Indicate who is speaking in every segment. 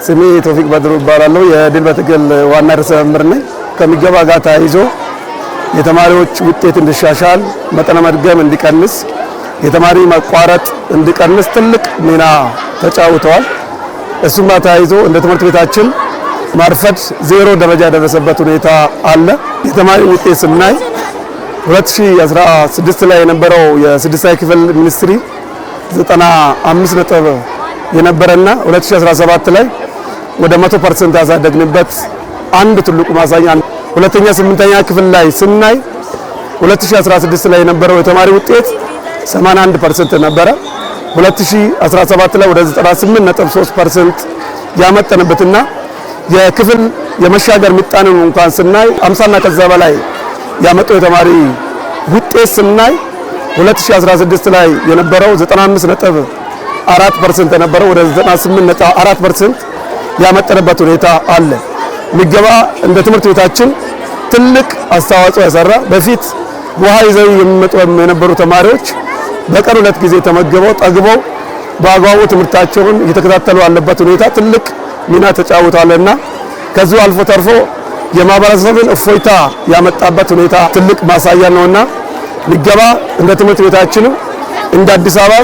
Speaker 1: ስሜ ቶፊቅ በድሩ ይባላል። የድል በትግል ዋና ርዕሰ መምህር ነኝ። ከሚገባ ጋር ተያይዞ የተማሪዎች ውጤት እንዲሻሻል፣ መጠነ መድገም እንዲቀንስ፣ የተማሪ ማቋረጥ እንዲቀንስ ትልቅ ሚና ተጫውተዋል። እሱም ተያይዞ እንደ ትምህርት ቤታችን ማርፈድ 0 ደረጃ የደረሰበት ሁኔታ አለ። የተማሪ ውጤት ስናይ 2016 ላይ የነበረው የ6ኛ ክፍል ሚኒስትሪ 95 ነጥብ የነበረና 2017 ላይ ወደ 100% ያሳደግንበት አንድ ትልቁ ማሳያ። ሁለተኛ 8ኛ ክፍል ላይ ስናይ 2016 ላይ የነበረው የተማሪ ውጤት 81% ነበረ። 2017 ላይ ወደ 98.3% ያመጣንበትና የክፍል የመሻገር ምጣኔን እንኳን ስናይ 50 እና ከዛ በላይ ያመጣው የተማሪ ውጤት ስናይ 2016 ላይ የነበረው 95.4% የነበረው ወደ 98.4% ያመጣንበት ሁኔታ አለ። ምገባ እንደ ትምህርት ቤታችን ትልቅ አስተዋጽኦ ያሰራ። በፊት ውሃ ይዘው የሚመጡ የነበሩ ተማሪዎች በቀን 2 ጊዜ ተመግበው ጠግበው በአግባቡ ትምህርታቸውን እየተከታተሉ ያለበት ሁኔታ ትልቅ ሚና ተጫውቷልና ከዚህ አልፎ ተርፎ የማህበረሰብን እፎይታ ያመጣበት ሁኔታ ትልቅ ማሳያ ነውና ምገባ እንደ ትምህርት ቤታችን እንደ አዲስ አበባ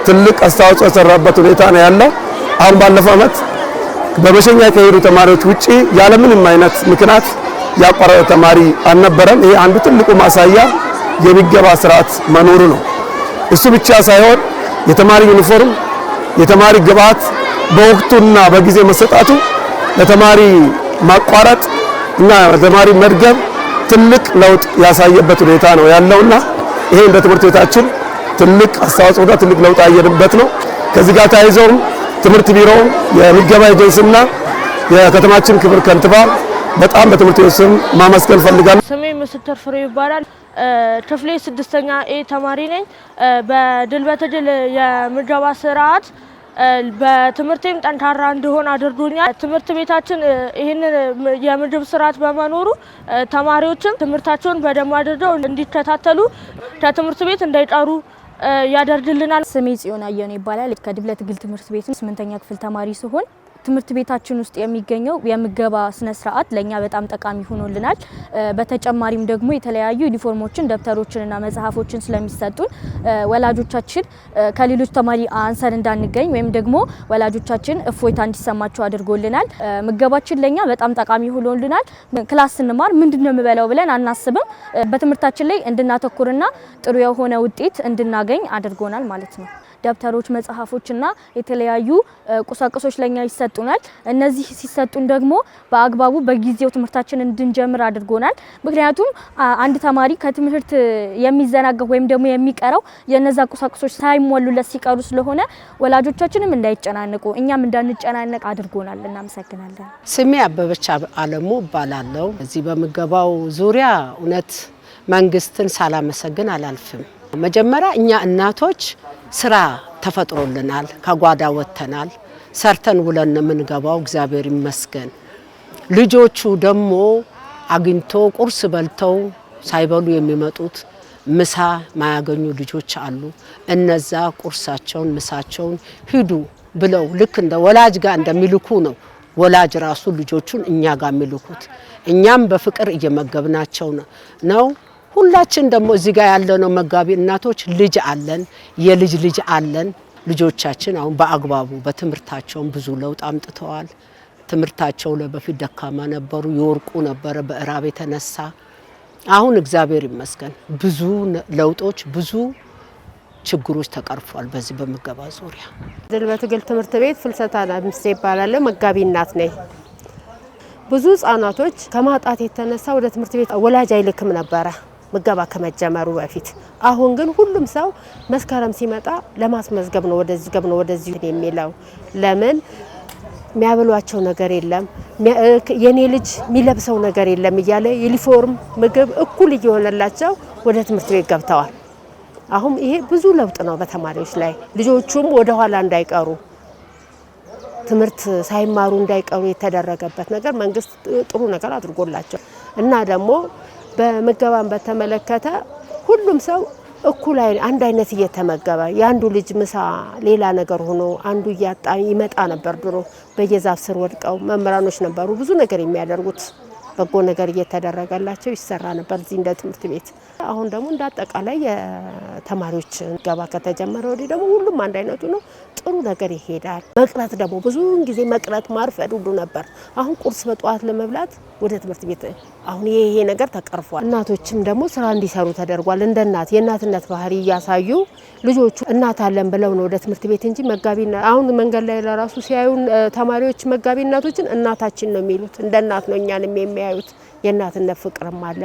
Speaker 1: ትልቅ አስተዋጽኦ የሰራበት ሁኔታ ነው ያለው። አሁን ባለፈው ዓመት በመሸኛ ከሄዱ ተማሪዎች ውጪ ያለምንም አይነት ምክንያት ያቋረጠ ተማሪ አልነበረም። ይሄ አንዱ ትልቁ ማሳያ የምገባ ስርዓት መኖሩ ነው። እሱ ብቻ ሳይሆን የተማሪ ዩኒፎርም፣ የተማሪ ግብዓት በወቅቱና በጊዜ መሰጣቱ ለተማሪ ማቋረጥ እና ለተማሪ መድገም ትልቅ ለውጥ ያሳየበት ሁኔታ ነው ያለውና ይሄ እንደ ትምህርት ቤታችን ትልቅ አስተዋጽኦና ትልቅ ለውጥ ያየንበት ነው። ከዚህ ጋር ተያይዘው ትምህርት ቢሮ የምገባ ኤጀንሲና የከተማችን ክብር ከንቲባ በጣም በትምህርት ቤት ስም ማመስገን ፈልጋለሁ።
Speaker 2: ስሜ ምስክር ፍሬ ይባላል። ክፍሌ 6ኛ ኤ ተማሪ ነኝ። በድል በትግል የምገባ ስርዓት በትምህርቴም ጠንካራ እንድሆን አድርጎኛል። ትምህርት ቤታችን ይህንን የምግብ ስርዓት በመኖሩ ተማሪዎችም ትምህርታቸውን በደንብ አድርገው እንዲከታተሉ ከትምህርት ቤት እንዳይቀሩ ያደርግልናል።
Speaker 3: ስሜ ጽዮን አየነው ይባላል። ከድል በትግል ትምህርት ቤት 8ኛ ክፍል ተማሪ ሲሆን ትምህርት ቤታችን ውስጥ የሚገኘው የምገባ ስነ ስርዓት ለኛ በጣም ጠቃሚ ሆኖልናል። በተጨማሪም ደግሞ የተለያዩ ዩኒፎርሞችን፣ ደብተሮችንና መጽሐፎችን ስለሚሰጡን ወላጆቻችን ከሌሎች ተማሪ አንሰን እንዳንገኝ ወይም ደግሞ ወላጆቻችን እፎይታ እንዲሰማቸው አድርጎልናል። ምገባችን ለኛ በጣም ጠቃሚ ሆኖልናል። ክላስ ስንማር ምንድነው የምበላው ብለን አናስብም። በትምህርታችን ላይ እንድናተኩርና ጥሩ የሆነ ውጤት እንድናገኝ አድርጎናል ማለት ነው። ደብተሮች፣ መጽሐፎችና የተለያዩ ቁሳቁሶች ለኛ ይሰጡናል። እነዚህ ሲሰጡን ደግሞ በአግባቡ በጊዜው ትምህርታችንን እንድንጀምር አድርጎናል። ምክንያቱም አንድ ተማሪ ከትምህርት የሚዘናጋው ወይም ደግሞ የሚቀረው የነዛ ቁሳቁሶች ሳይሟሉለት ሲቀሩ ስለሆነ ወላጆቻችንም እንዳይጨናነቁ እኛም እንዳንጨናነቅ አድርጎናል። እናመሰግናለን።
Speaker 4: ስሜ አበበች አለሙ እባላለሁ። እዚህ በምገባው ዙሪያ እውነት መንግስትን ሳላመሰግን አላልፍም። መጀመሪያ እኛ እናቶች ስራ ተፈጥሮልናል። ከጓዳ ወጥተናል። ሰርተን ውለን የምንገባው እግዚአብሔር ይመስገን። ልጆቹ ደግሞ አግኝቶ ቁርስ በልተው ሳይበሉ የሚመጡት ምሳ ማያገኙ ልጆች አሉ። እነዛ ቁርሳቸውን ምሳቸውን ሂዱ ብለው ልክ እንደ ወላጅ ጋር እንደሚልኩ ነው ወላጅ ራሱ ልጆቹን እኛ ጋር የሚልኩት። እኛም በፍቅር እየመገብናቸው ነው። ሁላችን ደግሞ እዚህ ጋር ያለነው መጋቢ እናቶች ልጅ አለን፣ የልጅ ልጅ አለን። ልጆቻችን አሁን በአግባቡ በትምህርታቸው ብዙ ለውጥ አምጥተዋል። ትምህርታቸው ለበፊት ደካማ ነበሩ፣ ይወርቁ ነበረ በእራብ የተነሳ። አሁን እግዚአብሔር ይመስገን ብዙ ለውጦች፣ ብዙ ችግሮች ተቀርፏል። በዚህ በምገባ ዙሪያ
Speaker 5: ድል በትግል ትምህርት ቤት ፍልሰታ ለምስቴ ይባላል። መጋቢ እናት ነኝ። ብዙ ህጻናቶች ከማጣት የተነሳ ወደ ትምህርት ቤት ወላጅ አይልክም ነበረ ምገባ ከመጀመሩ በፊት። አሁን ግን ሁሉም ሰው መስከረም ሲመጣ ለማስመዝገብ ነው ወደዚህ የሚለው። ለምን የሚያበሏቸው ነገር የለም፣ የኔ ልጅ የሚለብሰው ነገር የለም እያለ ዩኒፎርም፣ ምግብ እኩል እየሆነላቸው ወደ ትምህርት ቤት ገብተዋል። አሁን ይሄ ብዙ ለውጥ ነው በተማሪዎች ላይ። ልጆቹም ወደ ኋላ እንዳይቀሩ ትምህርት ሳይማሩ እንዳይቀሩ የተደረገበት ነገር መንግስት ጥሩ ነገር አድርጎላቸው እና ደግሞ በምገባን በተመለከተ ሁሉም ሰው እኩል አንድ አይነት እየተመገበ ያንዱ ልጅ ምሳ ሌላ ነገር ሆኖ አንዱ እያጣ ይመጣ ነበር። ድሮ በየዛፍ ስር ወድቀው መምህራኖች ነበሩ ብዙ ነገር የሚያደርጉት በጎ ነገር እየተደረገላቸው ይሰራ ነበር እዚህ እንደ ትምህርት ቤት። አሁን ደግሞ እንደ አጠቃላይ የተማሪዎች ገባ ከተጀመረ ወዲህ ደግሞ ሁሉም አንድ አይነቱ ነው። ጥሩ ነገር ይሄዳል። መቅረት ደግሞ ብዙውን ጊዜ መቅረት ማርፈድ ሁሉ ነበር። አሁን ቁርስ በጠዋት ለመብላት ወደ ትምህርት ቤት አሁን ይሄ ነገር ተቀርፏል። እናቶችም ደግሞ ስራ እንዲሰሩ ተደርጓል። እንደ እናት የእናትነት ባህሪ እያሳዩ ልጆቹ እናት አለን ብለው ነው ወደ ትምህርት ቤት እንጂ መጋቢና አሁን መንገድ ላይ ለራሱ ሲያዩን ተማሪዎች መጋቢ እናቶችን እናታችን ነው የሚሉት። እንደ እናት ነው እኛንም የሚያዩት። የእናትነት ፍቅርም አለ።